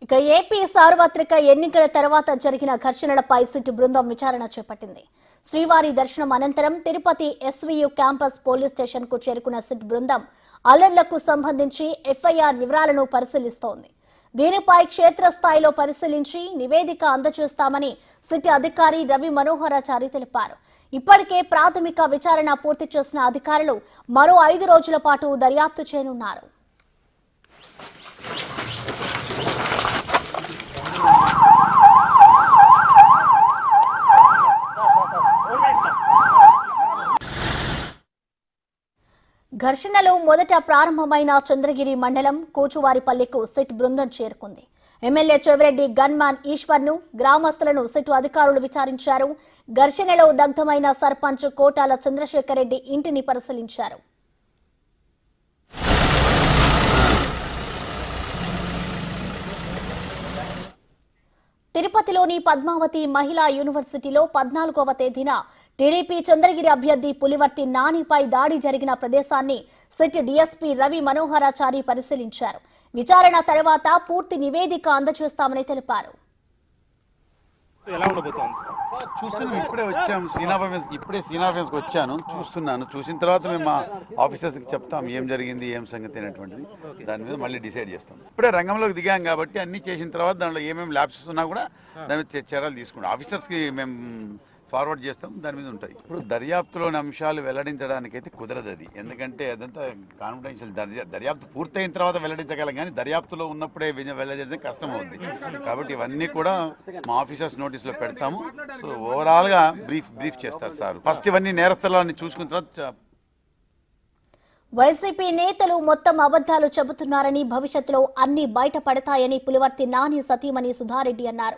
ఇక ఏపీ సార్వత్రిక ఎన్నికల తర్వాత జరిగిన ఘర్షణలపై సిట్ బృందం విచారణ చేపట్టింది. శ్రీవారి దర్శనం అనంతరం Tirupati SVU campus police station కు చేరుకున్న సిట్ బృందం అల్లర్లకు సంబంధించి ఎఫ్ఐఆర్ వివరాలను పరిశీలిస్తోంది. దీనిపై క్షేత్రస్థాయిలో పరిశీలించి నివేదిక అందజేస్తామని సిట్ అధికారి రవి మనోహరాచారి తెలిపారు. ఇప్పటికే ప్రాథమిక విచారణ పూర్తి చేసిన అధికారులు మరో 5 రోజుల పాటు దర్యాప్తు చేయనున్నారు. ఘర్షణలు మొదట ప్రారంభమైన చంద్రగిరి మండలం కూచువారిపల్లికు సిట్ బృందం చేరుకుంది. ఎమ్మెల్యే చెవిరెడ్డి గన్మాన్ ఈశ్వర్ను గ్రామస్తులను సిట్ అధికారులు విచారించారు. ఘర్షణలో దగ్ధమైన సర్పంచ్ కోటాల చంద్రశేఖర్ రెడ్డి ఇంటిని పరిశీలించారు. తిరుపతిలోని పద్మావతి మహిళా యూనివర్సిటీలో 14వ తేదీన టీడీపీ చంద్రగిరి అభ్యర్థి పులివర్తి నానిపై దాడి జరిగిన ప్రదేశాన్ని సిట్ డీఎస్పీ రవి మనోహరాచారి పరిశీలించారు. విచారణ తర్వాత పూర్తి నివేదిక అందజేస్తామని తెలిపారు. చూస్తున్నాం, ఇప్పుడే వచ్చాము సీనాఫెన్స్కి వచ్చాను, చూస్తున్నాను. చూసిన తర్వాత మేము మా ఆఫీసర్స్కి చెప్తాం ఏం జరిగింది, ఏం సంగతి అనేటువంటిది. దాని మీద మళ్ళీ డిసైడ్ చేస్తాం. ఇప్పుడే రంగంలోకి దిగాం కాబట్టి అన్ని చేసిన తర్వాత దాంట్లో ఏమేమి ల్యాబ్సెస్ ఉన్నా కూడా దాని మీద చర్యలు తీసుకుంటాం. ఆఫీసర్స్కి మేము ఫార్వర్డ్ చేస్తాం, దాని మీద ఉంటాయి. ఇప్పుడు దర్యాప్తులోని అంశాలు వెల్లడించడానికైతే కుదరదు అది, ఎందుకంటే అదంతా కాన్ఫిడెన్షియల్. దర్యాప్తు పూర్తయిన తర్వాత వెల్లడించగలం, కానీ దర్యాప్తులో ఉన్నప్పుడే వెల్లడించడం కష్టం అవుద్ది. కాబట్టి ఇవన్నీ కూడా మా ఆఫీసర్స్ నోటీస్లో పెడతాము. సో ఓవరాల్గా బ్రీఫ్ చేస్తారు సార్. ఫస్ట్ ఇవన్నీ నేరస్థలాన్ని చూసుకున్న తర్వాత వైసీపీ నేతలు మొత్తం అబద్దాలు చెబుతున్నారని, భవిష్యత్తులో అన్ని బయటపడతాయని పులివర్తి నాని సతీమణి సుధారెడ్డి అన్నారు.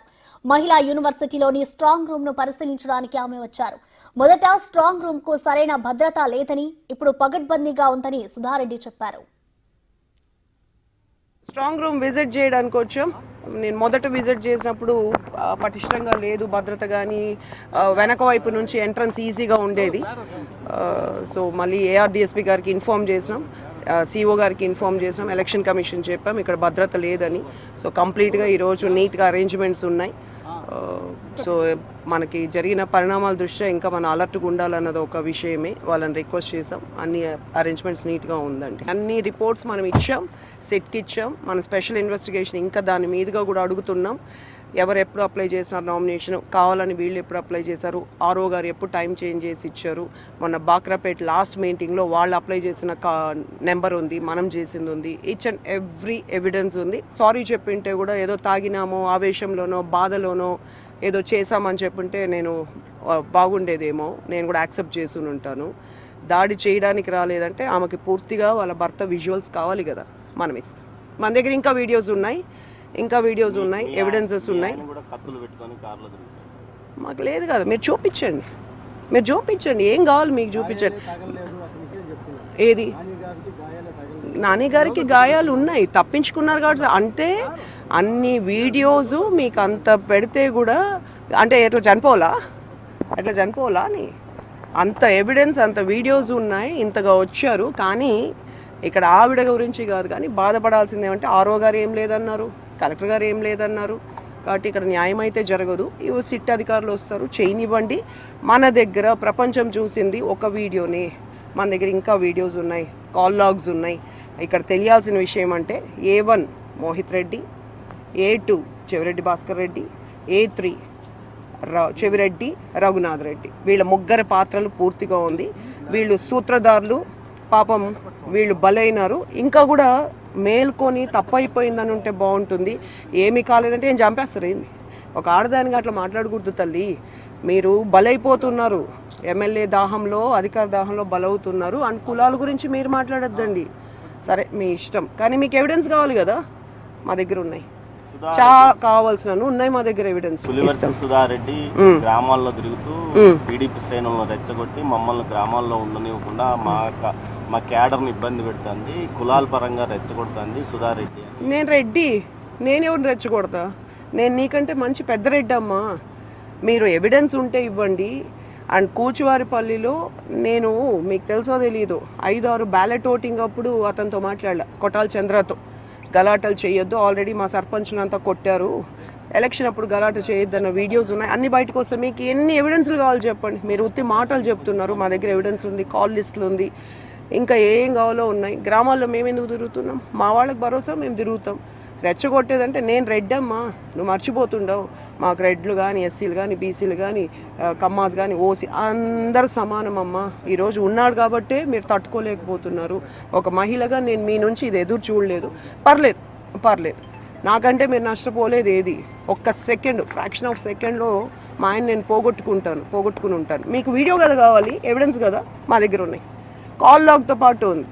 మహిళా యూనివర్సిటీలోని స్ట్రాంగ్ రూమ్ ను పరిశీలించడానికి ఆమె వచ్చారు. మొదట స్ట్రాంగ్ రూమ్ కు సరైన భద్రత లేదని, ఇప్పుడు పగడ్బందీగా ఉందని సుధారెడ్డి చెప్పారు. స్ట్రాంగ్ రూమ్ విజిట్ చేయడానికి వచ్చాం. నేను మొదట విజిట్ చేసినప్పుడు పటిష్టంగా లేదు భద్రత, కానీ వెనక వైపు నుంచి ఎంట్రన్స్ ఈజీగా ఉండేది. సో మళ్ళీ ఏఆర్డిఎస్పీ గారికి ఇన్ఫార్మ్ చేసినాం, సిఓ గారికి ఇన్ఫార్మ్ చేసినాం, ఎలక్షన్ కమిషన్ చెప్పాం ఇక్కడ భద్రత లేదని. సో కంప్లీట్గా ఈరోజు నీట్గా అరేంజ్మెంట్స్ ఉన్నాయి. సో మనకి జరిగిన పరిణామాల దృష్ట్యా ఇంకా మన అలర్ట్గా ఉండాలన్నది ఒక విషయమే. వాళ్ళని రిక్వెస్ట్ చేసాం, అన్ని అరేంజ్మెంట్స్ నీట్గా ఉందండి. అన్ని రిపోర్ట్స్ మనం ఇచ్చాం, సెట్కి ఇచ్చాం. మన స్పెషల్ ఇన్వెస్టిగేషన్ ఇంకా దాని మీదుగా కూడా అడుగుతున్నాం. ఎవరు ఎప్పుడు అప్లై చేసినారు నామినేషన్, కావాలని వీళ్ళు ఎప్పుడు అప్లై చేశారు, ఆర్ఓ గారు ఎప్పుడు టైం చేంజ్ చేసి ఇచ్చారు. మొన్న బాక్రాపేట్ లాస్ట్ మీటింగ్లో వాళ్ళు అప్లై చేసిన నెంబర్ ఉంది, మనం చేసింది ఉంది. ఈచ్ అండ్ ఎవ్రీ ఎవిడెన్స్ ఉంది. సారీ చెప్పింటే కూడా ఏదో తాగినామో ఆవేశంలోనో బాధలోనో ఏదో చేశామని చెప్పుంటే నేను బాగుండేదేమో, నేను కూడా యాక్సెప్ట్ చేసి ఉంటాను. దాడి చేయడానికి రాలేదంటే ఆమెకి పూర్తిగా వాళ్ళ భర్త విజువల్స్ కావాలి కదా, మనం ఇస్తాం. మన దగ్గర ఇంకా వీడియోస్ ఉన్నాయి, ఎవిడెన్సెస్ ఉన్నాయి. మాకు లేదు కదా, మీరు చూపించండి ఏం కావాలి మీకు చూపించండి. ఏది నాని గారికి గాయాలు ఉన్నాయి, తప్పించుకున్నారు కాబట్టి. అంటే అన్ని వీడియోస్ మీకు అంత పెడితే కూడా అంటే ఎట్లా చనిపోవాలా అని అంత ఎవిడెన్స్, అంత వీడియోస్ ఉన్నాయి, ఇంతగా వచ్చారు. కానీ ఇక్కడ ఆవిడ గురించి కాదు, కానీ బాధపడాల్సింది ఏమంటే ఆర్ఓ గారు ఏం లేదన్నారు, కలెక్టర్ గారు ఏం లేదన్నారు. కాబట్టి ఇక్కడ న్యాయం అయితే జరగదు. ఇవి సిట్ అధికారులు వస్తారు, చేయనివ్వండి. మన దగ్గర ప్రపంచం చూసింది ఒక వీడియోనే, మన దగ్గర ఇంకా వీడియోస్ ఉన్నాయి, కాల్ లాగ్స్ ఉన్నాయి. ఇక్కడ తెలియాల్సిన విషయం అంటే A1 Mohit Reddy, A2 Chevireddy Bhaskar Reddy, A3 Chevireddy Raghunath Reddy, వీళ్ళ ముగ్గురు పాత్రలు పూర్తిగా ఉంది. వీళ్ళు సూత్రధారులు, పాపం వీళ్ళు బలైనారు. ఇంకా కూడా మేల్కొని తప్పైపోయిందని ఉంటే బాగుంటుంది. ఏమీ కాలేదంటే ఏం చంపేస్తారు ఏంది? ఒక ఆడదానిగా అట్లా మాట్లాడకూడదు తల్లి. మీరు బలైపోతున్నారు, ఎమ్మెల్యే దాహంలో, అధికార దాహంలో బలవుతున్నారు. అండ్ కులాల గురించి మీరు మాట్లాడొద్దండి, సరే మీ ఇష్టం. కానీ మీకు ఎవిడెన్స్ కావాలి కదా, మా దగ్గర ఉన్నాయి, చాలా కావాల్సిన ఉన్నాయి మా దగ్గర ఎవిడెన్స్. పులివర్తి సుధారెడ్డి గ్రామాల్లో తిరుగుతూ టీడీపీ శ్రేణులను రెచ్చగొట్టి మమ్మల్ని గ్రామాల్లో ఉండనివ్వకుండా మా క్యాడర్ని ఇబ్బంది పెడుతుంది, కులాల పరంగా రెచ్చగొడుతుంది సుధారెడ్డి. నేను ఎవరిని రెచ్చగొడతా? నేను నీకంటే మంచి పెద్ద రెడ్డి అమ్మా. మీరు ఎవిడెన్స్ ఉంటే ఇవ్వండి. అండ్ కూచువారిపల్లిలో నేను, మీకు తెలుసో తెలీదు, 5-6 బ్యాలెట్ ఓటింగ్ అప్పుడు అతనితో మాట్లాడలే, కొటాల చంద్రతో. గలాటలు చేయొద్దు, ఆల్రెడీ మా సర్పంచ్ని అంతా కొట్టారు, ఎలక్షన్ అప్పుడు గలాట చేయొద్దన్న వీడియోస్ ఉన్నాయి, అన్ని బయటకు వస్తాయి. మీకు ఎన్ని ఎవిడెన్స్లు కావాలో చెప్పండి. మీరు ఉత్తి మాటలు చెప్తున్నారు, మా దగ్గర ఎవిడెన్స్ ఉంది, కాల్ లిస్టులు ఉంది, ఇంకా ఏం కావాలో ఉన్నాయి. గ్రామాల్లో మేము ఎందుకు తిరుగుతున్నాం? మా వాళ్ళకి భరోసా మేము తిరుగుతాం. రెచ్చగొట్టేదంటే నేను రెడ్డమ్మా, నువ్వు మర్చిపోతుండవు. మాకు రెడ్లు కానీ, ఎస్సీలు కానీ, బీసీలు కానీ, కమ్మాస్ కానీ, ఓసీ అందరూ సమానమమ్మా. ఈరోజు ఉన్నాడు కాబట్టే మీరు తట్టుకోలేకపోతున్నారు. ఒక మహిళగా నేను మీ నుంచి ఇది ఎదురు చూడలేదు. పర్లేదు, నాకంటే మీరు నష్టపోలేదు ఏది. ఒక్క సెకండ్, ఫ్రాక్షన్ ఆఫ్ సెకండ్లో మా ఆయన నేను పోగొట్టుకుని ఉంటాను. మీకు వీడియో కదా కావాలి, ఎవిడెన్స్ కదా మా దగ్గర ఉన్నాయి. కాల్ లాగ్తో పాటు ఉంది.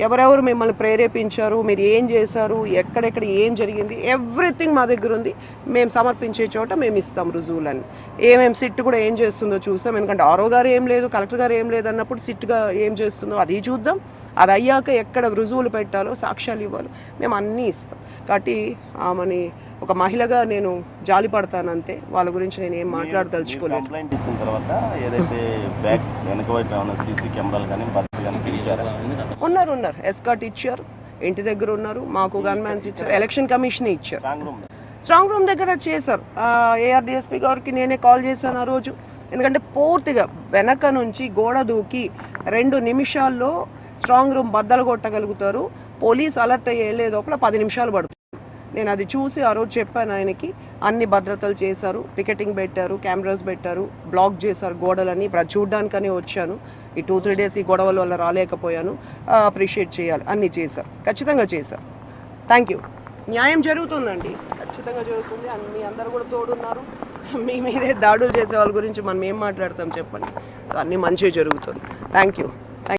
ఎవరెవరు మిమ్మల్ని ప్రేరేపించారు, మీరు ఏం చేశారు, ఎక్కడెక్కడ ఏం జరిగింది, ఎవ్రీథింగ్ మా దగ్గర ఉంది. మేము సమర్పించే చోట మేము ఇస్తాం రుజువులని. ఏమేమి సిట్ కూడా ఏం చేస్తుందో చూస్తాం. ఎందుకంటే ఆరో గారు ఏం లేదు, కలెక్టర్ గారు ఏం లేదు అన్నప్పుడు సిట్గా ఏం చేస్తుందో అది చూద్దాం. అది అయ్యాక ఎక్కడ రుజువులు పెట్టాలో, సాక్ష్యాలు ఇవ్వాలో మేము అన్నీ ఇస్తాం. కాబట్టి ఆమెని ఒక మహిళగా నేను జాలి పడతానంతే. వాళ్ళ గురించి నేను ఏం మాట్లాడదలుచుకోలేదు. కంప్లైంట్ ఇచ్చిన తర్వాత ఏదైతే బ్యాక్ వెనక వైపు ఏమైనా సీసీ కెమెరాలు కానీ భద్రత కానీ పిలిచారా? ఉన్నారు, ఎస్కాట్ ఇచ్చారు, ఇంటి దగ్గర ఉన్నారు, మాకు గన్మ్యాన్స్ ఇచ్చారు, ఎలక్షన్ కమిషన్ ఇచ్చారు. స్ట్రాంగ్ రూమ్ దగ్గర చేశారు. ఏఆర్డిఎస్పీ గారికి నేనే కాల్ చేశాను ఆ రోజు. ఎందుకంటే పూర్తిగా వెనక నుంచి గోడ దూకి 2 నిమిషాల్లో స్ట్రాంగ్ రూమ్ బద్దలు కొట్టగలుగుతారు. పోలీస్ అలర్ట్ అయ్యే లోపల 10 నిమిషాలు పడుతుంది. నేను అది చూసి ఆ రోజు చెప్పాను ఆయనకి. అన్ని భద్రతలు చేశారు, పికెటింగ్ పెట్టారు, కెమెరాస్ పెట్టారు, బ్లాక్ చేశారు గోడలని. ఇప్పుడు చూడ్డానికని వచ్చాను. ఈ 2-3 డేస్ ఈ గొడవల వల్ల రాలేకపోయాను. అప్రిషియేట్ చేయాలి, అన్నీ చేశారు, ఖచ్చితంగా చేశారు. Thank you. న్యాయం జరుగుతుందండి, ఖచ్చితంగా జరుగుతుంది. మీ అందరూ కూడా తోడున్నారు. మీ మీదే దాడులు చేసే వాళ్ళ గురించి మనం ఏం మాట్లాడతాం చెప్పండి. సో అన్నీ మంచిగా జరుగుతుంది. Thank you.